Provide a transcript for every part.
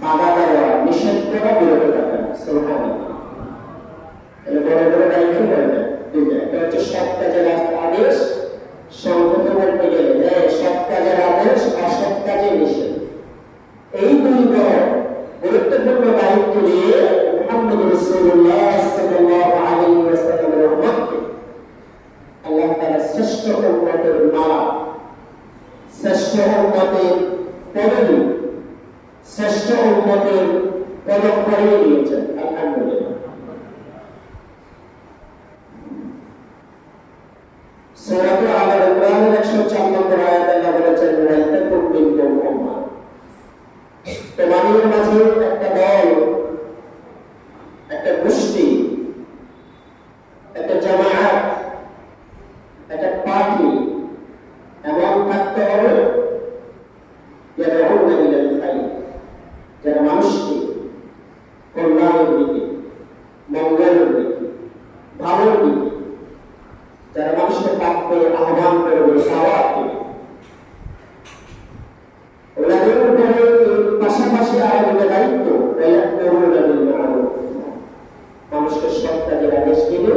বাধা দেওয়া, নিষেধ করা, বিরত থাকা। সুবহানাল্লাহ। এটা বড় বড় দায়িত্ব হয় না। এটা হচ্ছে সৎ কাজের আদেশ, সংকট বলতে গেলে সৎ কাজের আদেশ, অসৎ কাজের নিষেধ। এই দুই বড় গুরুত্বপূর্ণ দায়িত্ব নিয়ে মুহাম্মদ রাসূলুল্লাহ সাল্লাল্লাহু আলাইহি ওয়াসাল্লামের উম্মতকে আল্লাহ তাআলা শ্রেষ্ঠ উম্মতের মালা, শ্রেষ্ঠ উম্মতের পদবী, শ্রেষ্ঠ উম্মতের পদক করিয়ে দিয়েছেন। আলহামদুলিল্লাহ। সূরা আল ইমরানের 104 নম্বর আয়াতে আল্লাহ বলেছেন, ওয়াইতাকুম মিনকুম উম্মাহ, তোমাদের মাঝে একটা দল, একটা গোষ্ঠী, একটা জামায়াত, একটা পার্টি এমন থাকতে হবে যারা যারা মানুষকে কল্যাণের দিকে, মঙ্গলের দিকে, ভালোর দিকে, যারা মানুষকে ডাকবে, আহ্বান করবে, দাওয়াত দেবে। ওনাদের উপরে পাশাপাশি আরো একটা দায়িত্ব, মানুষকে সৎ কাজের আদেশ দিবে,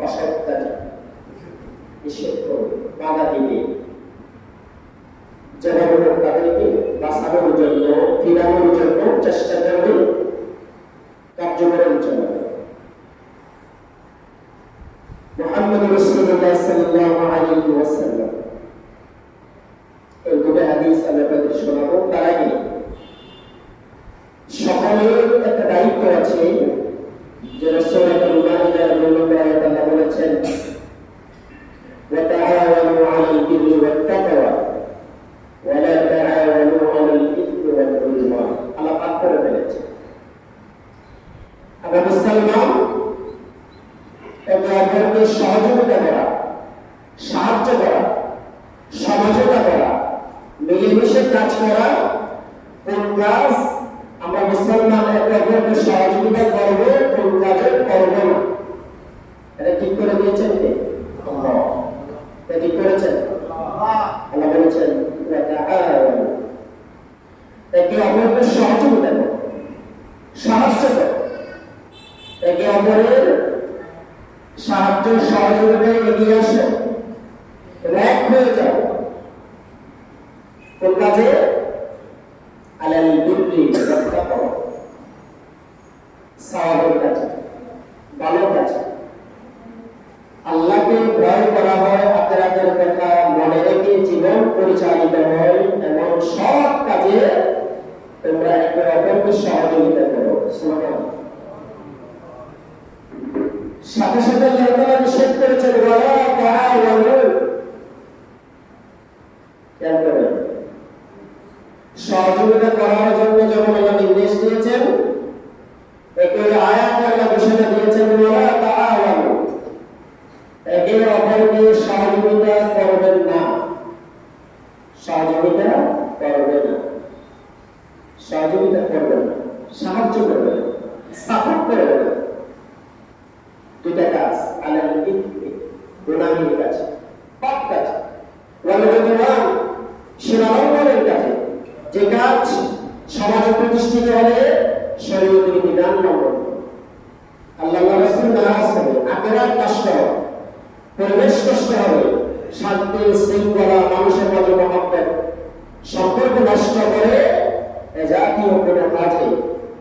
অসৎ কাজে নিষেধ করবে, বাধা দিবে, যেভাবে তাদেরকে বাঁচানোর জন্য, ফিরানোর জন্য চেষ্টা করবে, কার্যক্রম চালাবে। মুহাম্মদ রাসূলুল্লাহ সাল্লাল্লাহু আলাইহি ওয়াসাল্লাম এই দুটো হাদিস আমি আপনাদের শোনাবো। তার আগে সকলের একটা দায়িত্ব আছে, যে রাসূলুল্লাহ আল্লাহ বলেছেন, ওয়া তাআওয়ানু আলাল বিররি ওয়াত তাকওয়া ওয়া লা তাআওয়ানু আলাল ইসমি ওয়াল উদওয়ান। আল্লাহ পাক করে বলেছেন, আমরা মুসলমান একে অপরকে সহযোগিতা করা, সাহায্য করা, সমঝোতা করা, মিলেমিশে কাজ করা, কোন কাজ আমরা মুসলমান একে অপরকে সহযোগিতা করবো, কোন কাজে করবো না, এটা ঠিক করে দিয়েছেন কে? আল্লাহ। এটা ঠিক করেছেন আল্লাহ। বলেছেন একে অপরকে সহযোগিতা করো, সাহায্য করো, একে অপরের সাহায্য সহযোগিতায় এগিয়ে আসো, এক হয়ে যাও। কোন কাজে? আলাল বিররি ওয়াত তাকওয়া, সাওয়াবের কাজে, ভালো কাজে। আল্লাহকে ভয় করা হয়, আখিরাতের কথা মনে রেখে জীবন পরিচালিত হয়, এমন সব কাজে তোমরা একে অপরকে সহযোগিতা করো। সুবহানাল্লাহ। সাথে সাথে আল্লাহ তাআলা নিষেধ করেছেন, ওয়ালা তাআওয়ানু, খেয়াল করবেন, সহযোগিতা করার জন্য যখন আল্লাহ নির্দেশ দিয়েছেন, একই আয়াতে আল্লাহ ঘোষণা দিয়েছেন, ওয়ালা তাআওয়ানু, একে অপরকে সহযোগিতা করবেন না, সহযোগিতা করবেন না, সহযোগিতা করবেন না, সাহায্য করবেন না, সাপোর্ট করবেন না। দুটা কাজ, আলাল ইসমি, গুনাহের কাছে, পাপ কাছে, ওয়াল উদওয়ান, সীমালঙ্ঘনের কাছে, যে কাজ সমাজে প্রতিষ্ঠিত হলে শরীয়তের বিধান লঙ্ঘন, আল্লাহ রাসূল নারাজ হবে, আখিরাত নষ্ট হবে, পরিবেশ নষ্ট হবে, শান্তি শৃঙ্খলা, মানুষের মাঝে মহব্বত, সম্পর্ক নষ্ট করে এ জাতীয় কোনো কাজে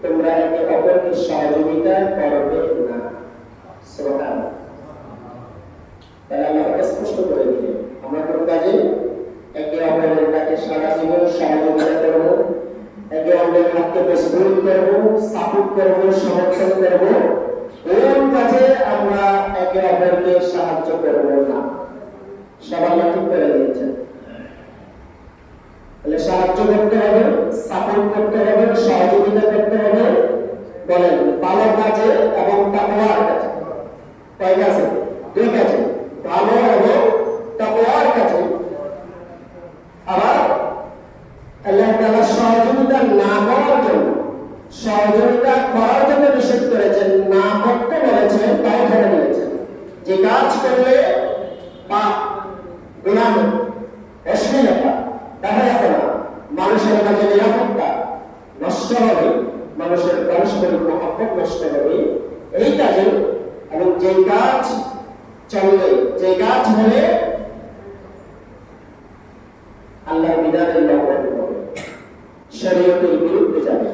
তোমরা একে অপরকে সহযোগিতা করবে না। সুবহানাল্লাহ। তাহলে আল্লাহ স্পষ্ট করে দিলেন, আমরা কোন কাজে একে অপরের কাছে সারা জীবন সহযোগিতা করব, একে অপরের হাতকে মজবুত করব, সাপোর্ট করব, সমর্থন করব, কোন কাজে আমরা একে অপরকে সাহায্য করব না। সবাই ঠিক করে দিয়েছেন। তাহলে সাহায্য করতে হবে, সাপোর্ট করতে হবে, সহযোগিতা করতে হবে, বলেন ভালো কাজে এবং তাকওয়ার কাজে। কয় কাজে? দুই কাজে, ভালো এবং তাকওয়ার কাজে। আবার আল্লাহ তাআলা সহযোগিতা না করার জন্য, সহযোগিতা করার জন্য নিষেধ করেছেন, না করতে বলেছেন, তাও ধরে নিয়েছেন। যে কাজ করলে পাপ, গুনাহ, অশ্লীলতা, দেখা যাবে না, মানুষের মাঝে নিরাপত্তা, নষ্ট হবে, মানুষের পারস্পরিক মহব্বত নষ্ট হবে এই কাজে। এবং যে কাজ চলবে, যে কাজ হলে আল্লাহর বিধানের লঙ্ঘন হবে, শরীয়তের বিরুদ্ধে যাবে,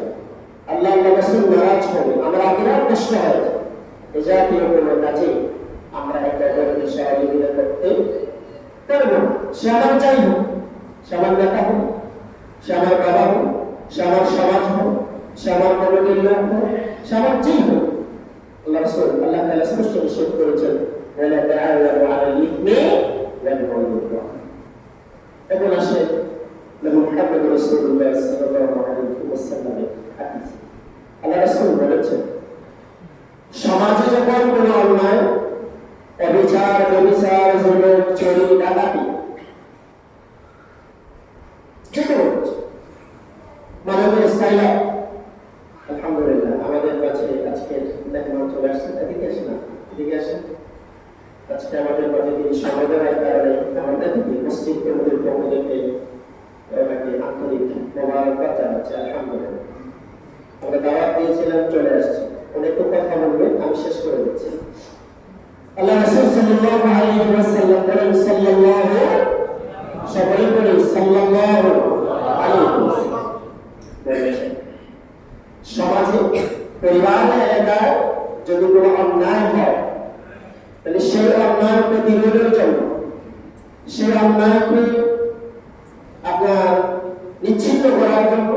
আল্লাহ রাসূল নারাজ হবে, আমরা আখিরাত নষ্ট হবে, এই জাতীয় কোনো কাজে আমরা একটা ধরনের সহযোগিতা করতে পারব। সে আমার চাই হোক, সে আমার নেতা হোক, সে আমার বাবা হোক, সে আমার সমাজ হোক, সে আমার কমিটির লোক হোক, সে আমার যেই হোক, আল্লাহ রাসূল আল্লাহ তাআলা স্পষ্ট নিষেধ করেছেন, ওয়ালা তাআওয়ানু আলাল ইসমি ওয়াল উদওয়ান। এখন আসে নবী মুহাম্মদ রাসূলুল্লাহ সাল্লাল্লাহু আলাইহি ওয়াসাল্লামের হাদিস। আল্লাহ রাসূল বলেছেন, সমাজে যখন কোনো অন্যায়, অবিচার, ব্যভিচার, জুলুম, চুরি, ডাকাতি মানবের সাইলা, আলহামদুলিল্লাহ আমাদের কাছে আজকে মেহমান চলে আসছেন, এদিকে আসেন না, এদিকে আসেন। আজকে আমাদের মাঝে তিনি সময় দেওয়ার কারণে আমাদের থেকে মসজিদ কমিটির পক্ষ থেকে ওনাকে আন্তরিক মোবারকবাদ জানাচ্ছি। আলহামদুলিল্লাহ আমরা দাওয়াত দিয়েছিলাম, চলে আসছে, উনি একটু কথা বলবেন, আমি শেষ করে দিচ্ছি। আল্লাহ রাসূল সাল্লাল্লাহু আলাইহি ওয়াসাল্লাম বলেন, সাল্লাল্লাহু, সবাই বলি সাল্লাল্লাহু আলাইহি ওয়াসাল্লাম, সমাজে, পরিবারে, এলাকায় যদি কোনো অন্যায় হয়, তাহলে সেই অন্যায় প্রতিরোধের জন্য, সেই অন্যায়কে আপনার নিশ্চিত করার জন্য,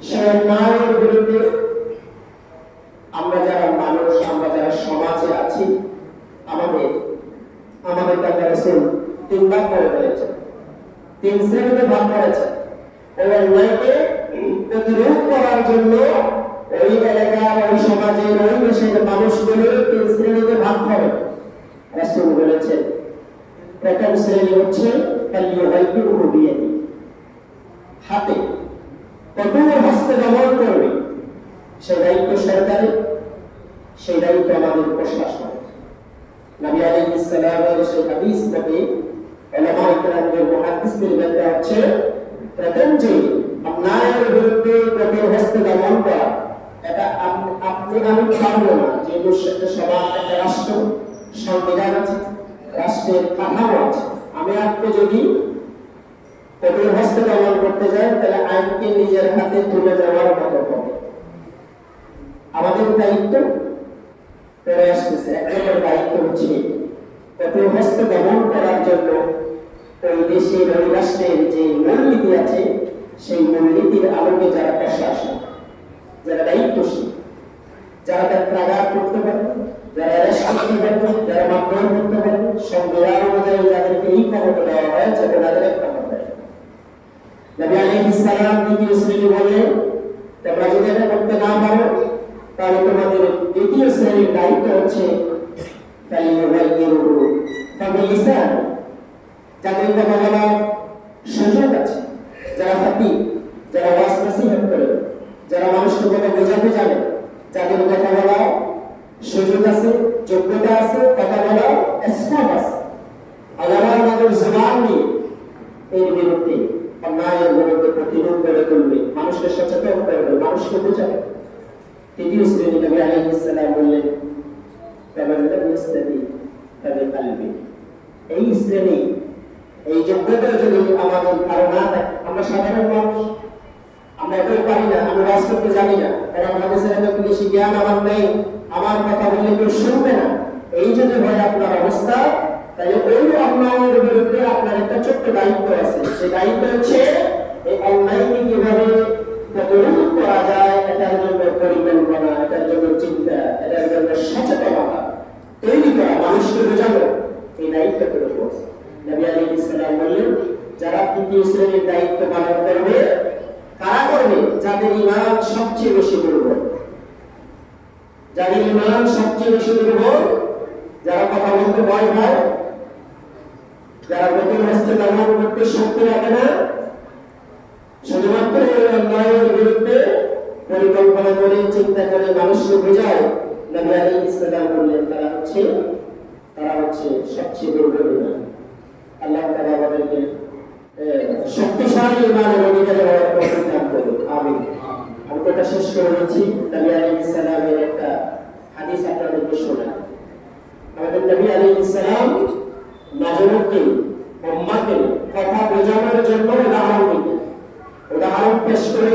সেই অন্যায়ের বিরুদ্ধে আমরা যারা মানুষ, আমরা যারা সমাজে আছি, আমাদের আল্লাহ রাসূল তিন ভাগ করে ফেলেছেন, তিন শ্রেণীতে ভাগ করেছেন। ওই অন্যায়কে প্রতিরোধ করার জন্য ওই এলাকার, ওই সমাজের, ওই দেশের মানুষগুলো তিন শ্রেণীতে ভাগ করে। রাসূল বলেছেন, প্রথম শ্রেণী হচ্ছে হাতে, কঠোর হস্তে দমন করবে, সেই দায়িত্ব সরকারের, সেই দায়িত্ব আমাদের প্রশাসন। নবী আলাইহিস সালামের সেই হাদিস মতে উলামায়ে কেরামের মুহাদ্দিসদের ব্যাখ্যা হচ্ছে, প্রথম যে অন্যায়ের বিরুদ্ধে কঠোর হস্তে দমন করা, এটা আপনি আমি পারবো না। যেহেতু একটা সমাজ, একটা রাষ্ট্র, সংবিধান আছে, রাষ্ট্রের কাঠামো আছে, আমি আপনি যদি কঠোর হস্তে দমন করতে যাই, তাহলে আইনকে নিজের হাতে তুলে দেওয়ার মতো হবে। আমাদের দায়িত্ব করে আসতেছে, এক নম্বর দায়িত্ব হচ্ছে কঠোর হস্তে দমন করার জন্য ওই দেশের, ওই রাষ্ট্রের যে মূলনীতি আছে, সেই মূলনীতির আলোকে যারা প্রশাসন, যারা দায়িত্বশীল, যারা তার প্রাঘাত করতে পারবে, যারা অ্যারেস্ট করতে পারবে, যারা মামলা করতে পারবে, সংবিধান অনুযায়ী যাদেরকে এই ক্ষমতা দেওয়া হয়েছে, ওনাদের একটা ক্ষমতা। নবী আলাইহিস সালাম দ্বিতীয় শ্রেণী বললেন, তোমরা যদি এটা করতে না পারো, তাহলে তোমাদের দ্বিতীয় শ্রেণীর দায়িত্ব হচ্ছে যাদের কথা বলার সুযোগ আছে, যারা হাতি, যারা ওয়াজ নসিহত করে, যারা মানুষকে কথা বোঝাতে জানে, যাদের কথা বলার সুযোগ আছে, যোগ্যতা আছে, কথা বলার স্কোপ আছে, আল্লাহ আমাদের জবান নিয়ে এর বিরুদ্ধে, অন্যায়ের বিরুদ্ধে প্রতিরোধ করে তুলবে, মানুষকে সচেতন করবে, মানুষকে বোঝাবে। তৃতীয় শ্রেণী নবী আলাইহিস সালাম বললেন, এই শ্রেণী, এই যোগ্যতা যদি আমাদের কারো না থাকে, আমরা সাধারণ মানুষ, আমরা এটাই পারি না, আমি ওয়াজ করতে জানি না, কারণ হাদিসের এত বেশি জ্ঞান আমার নেই, আমার কথা বললে কেউ শুনবে না, এই যদি হয় আপনার অবস্থা, তাহলে ওই অন্যায়ের বিরুদ্ধে আপনার একটা ছোট্ট দায়িত্ব আছে। সেই দায়িত্ব হচ্ছে এই অন্যায়কে কিভাবে প্রতিরোধ করা যায়, এটার জন্য পরিকল্পনা, এটার জন্য চিন্তা, এটার জন্য সচেতনতা তৈরি করা, মানুষকে বোঝানো, এই দায়িত্ব করে পড়ছে। নবী আলাইহিস সালাম বললেন, যারা তৃতীয় শ্রেণীর দায়িত্ব পালন করবে, কারা করবে? যাদের ঈমান সবচেয়ে বেশি দুর্বল, যাদের ঈমান সবচেয়ে বেশি দুর্বল, যারা কথা বলতে ভয় পায়, যারা কঠিন হস্তে দমন করতে শক্তি রাখে না, শুধুমাত্র এই অন্যায়ের বিরুদ্ধে পরিকল্পনা করে, চিন্তা করে মানুষকে বোঝায়, নবী আলাইহিস সালাম বললেন, তারা হচ্ছে সবচেয়ে দুর্বল ঈমান। আল্লাহ তাআলা আমাদেরকে শক্তিশালী ঈমানের অধিকারী হওয়ার তৌফিক দান করুন। আমিন। বক্তব্যটা শেষ করে নিচ্ছি। নবী আলাইহিস সালামের একটা হাদিস আপনাদেরকে শোনাই। আমাদের নবী আলাইহিস সালাম নজরুলকে উম্মতকে কথা বোঝানোর জন্য উদাহরণ পেশ করে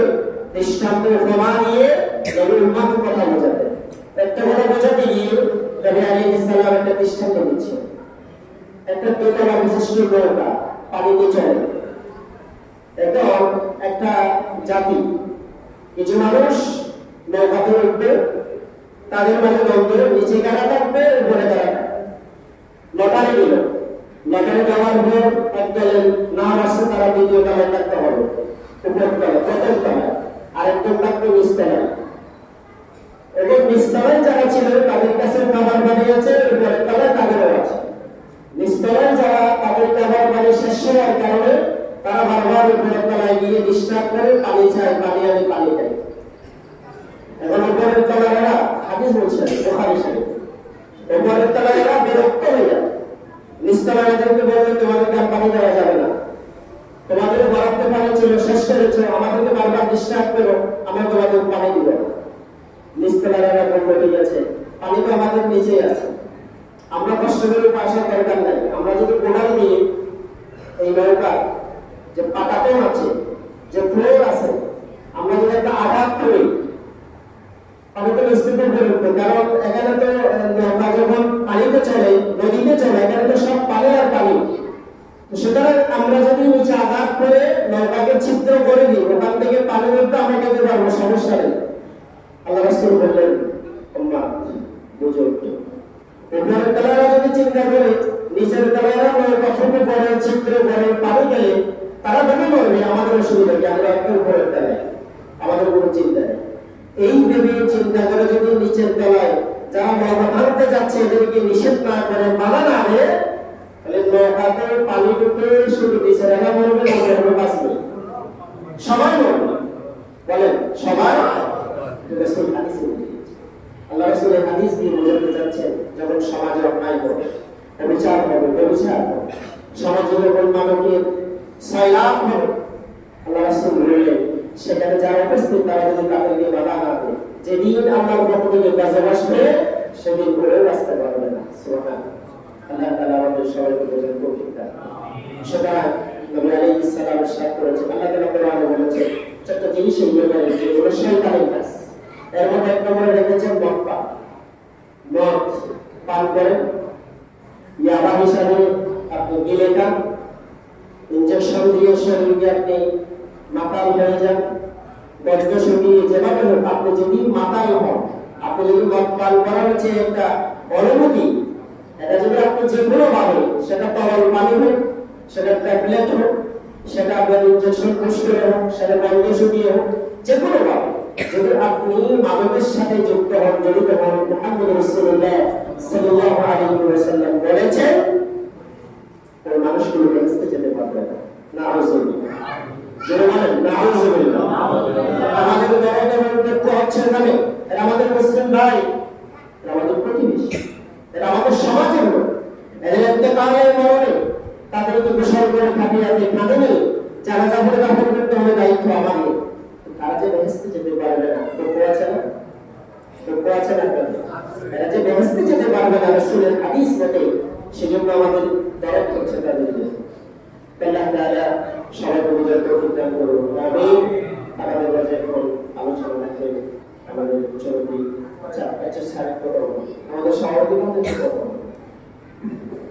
দৃষ্টান্ত প্রমাণ নিয়ে নবী উম্মতকে কথা বোঝাতেন। একটা কথা বোঝাতে গিয়ে নবী আলাইহিস সালাম একটা দৃষ্টান্ত দিচ্ছেন। একটা দোতলা বিশিষ্ট নৌকা পানিতে চলে, এখন একটা জাতি কিছু মানুষ নৌকাতে উঠবে, তাদের মাঝে দ্বন্দ্ব, নিচে কারা থাকবে, উপরে কারা থাকবে। লটারি দিল, লটারি দেওয়ার পর একদলের নাম আসছে, তারা দ্বিতীয় তলায় থাকতে হবে, উপর তলায়, প্রথম তলায়, আরেকজন থাকবে নিচতলায়। এবং নিচতলায় যারা ছিল তাদের কাছে খাবার বানিয়েছে, উপরের তলায় তাদেরও আছে। নিচতলায় যারা তাদের খাবার বানিয়ে শেষ হওয়ার কারণে তারা বারবার উপরের তলায় গিয়ে ডিস্টার্ব করে, পানি চায়, পানি আনি, পানি খায়। এখন উপরের তলায় হাদিস বলছেন বুখারী শরীফ, উপরের তলায় বিরক্ত হয়ে যায়, নিচতলায় এদেরকে বলবে তোমাদেরকে আর পানি দেওয়া যাবে না, তোমাদের বরাদ্দ পানি ছিল, শেষ করেছো, আমাদেরকে বারবার ডিস্টার্ব করো, আমরা তোমাদের পানি দিব না। নিচতলায় বলবে ঠিক আছে, পানি তো আমাদের নিচেই আছে, আমরা কষ্ট করে পয়সার দরকার নাই, আমরা যদি কোনাল নিয়ে এই নৌকা যে পাটাতন আছে, যে ফ্লোর আছে, আমরা যদি একটা আঘাত করি পানি তো স্থিতি করে উঠবে। কারণ এখানে তো নৌকা যখন পানিতে চলে, নদীতে চলে, এখানে তো সব পানি আর পানি। সুতরাং আমরা যদি নিচে আঘাত করে নৌকাকে ছিদ্র করে দিই, ওখান থেকে পানি উঠতে আমরা খেতে পারবো, সমস্যা নেই। আল্লাহ রাসূল বললেন উম্মাহ বুঝে উঠো, উপরের তলারা যদি চিন্তা করে নিচের তলারা নৌকা ফুটে পড়ে, ছিদ্র করে পানি গেলে তারা ভেবে করবে আমাদের অসুবিধা কি, আমরা একটু উপরের তলায়, আমাদের কোনো চিন্তা নেই। এই ভেবে চিন্তা করে যদি নিচের তলায় যারা নৌকা ভাঙতে যাচ্ছে এদেরকে নিষেধ না করে, বাধা না দেয়, তাহলে নৌকাতে পানি ঢুকে শুধু নিচে রাখা মরবে, আমরা বাঁচবে, সবাই মরবে। বলেন সবাই? রাসূল হাদিস আল্লাহ রাসূল হাদিস দিয়ে বোঝাতে চাচ্ছেন, যখন সমাজে অন্যায় হবে, অবিচার হবে, ব্যভিচার হবে, সমাজে যখন মানবের সয়লাভ হবে, আল্লাহ রাসূল বললেন সেখানে যারা উপস্থিত তারা যদি তাদেরকে বাধা না দেয়, যেদিন আল্লাহর পক্ষ থেকে গজব আসবে সেদিন করে রাস্তা পারবে না। সুবহানাল্লাহ। আল্লাহ তাআলা আমাদের সবাইকে বোঝার তৌফিক দান করুন। সুতরাং নবী আলাইহিস সালাম ইরশাদ করেছেন, আল্লাহ তাআলা কোরআনে বলেছেন চারটা জিনিস এগুলো যেগুলো শয়তানের কাজ। এর মধ্যে এক নম্বরে রেখেছেন মদ পান। মদ পান করেন, ইয়াবা হিসাবে আপনি গিলে খান, ইনজেকশন দিয়ে শরীরকে আপনি মাতাল হয়ে যান, বজ্র শুকিয়ে যেভাবে হোক আপনি যদি মাতাল হন, আপনি যদি মদ পান করার হচ্ছে একটা অনুমতি, এটা যদি আপনি যে কোনো ভাবে, সেটা তরল পানি হোক, সেটা ট্যাবলেট হোক, সেটা আপনার ইনজেকশন কোর্স করে হোক, সেটা বজ্র শুকিয়ে হোক, যে কোনো ভাবে যদি আপনি মাদকের সাথে যুক্ত হন, জড়িত হন, মুহাম্মদ রাসূলুল্লাহ সাল্লাল্লাহু আলাইহি ওয়াসাল্লাম বলেছেন কোন মানুষগুলো বেহেশতে যেতে পারবে না। নাউযুবিল্লাহ। আমাদের দরজা দেখতে হচ্ছে এখানে, এরা আমাদের মুসলিম ভাই, এরা আমাদের প্রতিবেশী, এরা আমাদের সমাজের লোক, এদের ইন্তেকালের মরণে তাদেরকে গোসল করে খাটিয়াতে কাঁদে যারা যাদের দাফন করতে হবে দায়িত্ব আমাদের, তারা যে বেহেশতে যেতে পারবে না, দুঃখ আছে না? দুঃখ আছে না? এরা যে বেহেশতে যেতে পারবে না রাসূলের হাদিস মতে, সেজন্য আমাদের দরদ হচ্ছে তাদেরকে। আল্লাহ তাআলা সবাইকে বুঝার তৌফিক দান করুন। আমিন। আমাদের কাছে এখন আলোচনা রাখেন আমাদের চলতি সাড়ে কত আমাদের সভাপতির মধ্যে কত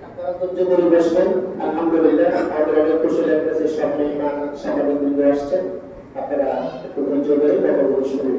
আপনারা ধৈর্য ধরে বসবেন। আলহামদুলিল্লাহ আমাদের অনেক কুশলের কাছে সব মেহমান সাংবাদিক বৃন্দ আসছেন, আপনারা একটু ধৈর্য ধরে কথা বলুন।